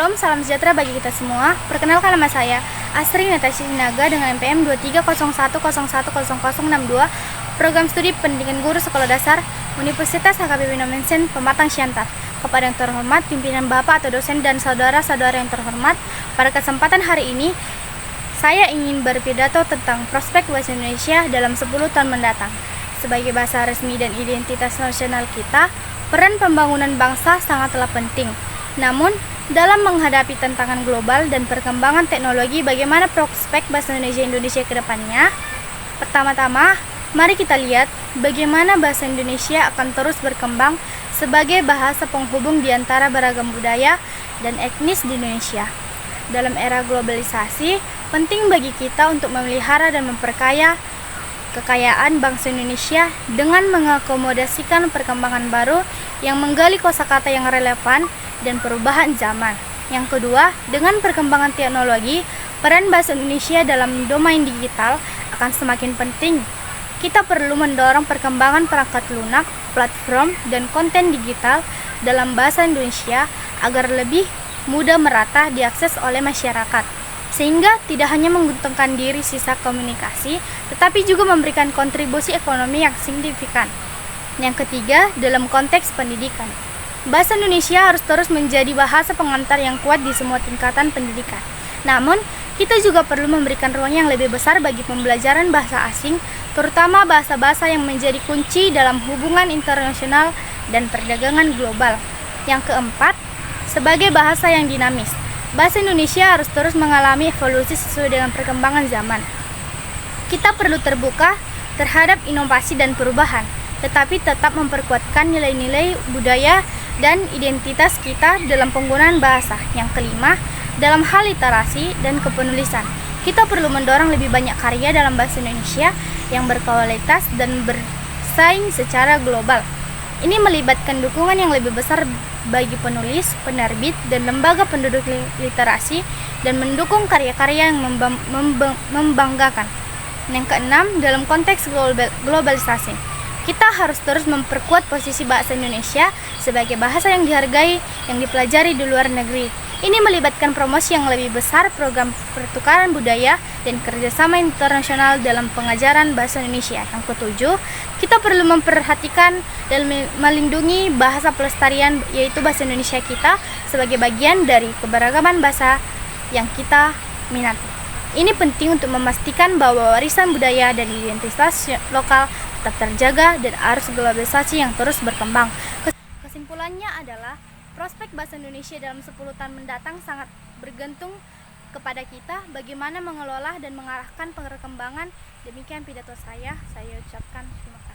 Shalom, salam sejahtera bagi kita semua. Perkenalkan nama saya Asri Natasha Sinaga dengan NPM 2301010062, Program Studi Pendidikan Guru Sekolah Dasar Universitas HKBP Nomensen Pematang Siantar. Kepada yang terhormat pimpinan Bapak atau dosen dan saudara-saudara yang terhormat, pada kesempatan hari ini saya ingin berpidato tentang prospek bahasa Indonesia dalam 10 tahun mendatang. Sebagai bahasa resmi dan identitas nasional kita, peran pembangunan bangsa sangatlah penting. Namun, dalam menghadapi tantangan global dan perkembangan teknologi, bagaimana prospek bahasa Indonesia ke depannya? Pertama-tama, mari kita lihat bagaimana bahasa Indonesia akan terus berkembang sebagai bahasa penghubung di antara beragam budaya dan etnis di Indonesia. Dalam era globalisasi, penting bagi kita untuk memelihara dan memperkaya kekayaan bangsa Indonesia dengan mengakomodasikan perkembangan baru yang menggali kosakata yang relevan dan perubahan zaman. Yang kedua, dengan perkembangan teknologi, peran bahasa Indonesia dalam domain digital akan semakin penting. Kita perlu mendorong perkembangan perangkat lunak, platform, dan konten digital dalam bahasa Indonesia agar lebih mudah merata diakses oleh masyarakat, sehingga tidak hanya menguntungkan diri sisa komunikasi, tetapi juga memberikan kontribusi ekonomi yang signifikan. Yang ketiga, dalam konteks pendidikan, bahasa Indonesia harus terus menjadi bahasa pengantar yang kuat di semua tingkatan pendidikan. Namun, kita juga perlu memberikan ruang yang lebih besar bagi pembelajaran bahasa asing, terutama bahasa-bahasa yang menjadi kunci dalam hubungan internasional dan perdagangan global. Yang keempat, sebagai bahasa yang dinamis, bahasa Indonesia harus terus mengalami evolusi sesuai dengan perkembangan zaman. Kita perlu terbuka terhadap inovasi dan perubahan, tetapi tetap memperkuatkan nilai-nilai budaya dan identitas kita dalam penggunaan bahasa. Yang kelima, dalam hal literasi dan kepenulisan, kita perlu mendorong lebih banyak karya dalam bahasa Indonesia yang berkualitas dan bersaing secara global. Ini melibatkan dukungan yang lebih besar bagi penulis, penerbit, dan lembaga penduduk literasi, dan mendukung karya-karya yang membanggakan. Yang keenam, dalam konteks globalisasi, kita harus terus memperkuat posisi bahasa Indonesia sebagai bahasa yang dihargai, yang dipelajari di luar negeri. Ini melibatkan promosi yang lebih besar, program pertukaran budaya, dan kerjasama internasional dalam pengajaran bahasa Indonesia. Yang ketujuh, kita perlu memperhatikan dan melindungi bahasa pelestarian, yaitu bahasa Indonesia kita sebagai bagian dari keberagaman bahasa yang kita minati. Ini penting untuk memastikan bahwa warisan budaya dan identitas lokal tetap terjaga dan arus globalisasi yang terus berkembang. Kesimpulannya adalah prospek bahasa Indonesia dalam 10 tahun mendatang sangat bergantung kepada kita bagaimana mengelola dan mengarahkan perkembangan. Demikian pidato saya ucapkan terima kasih.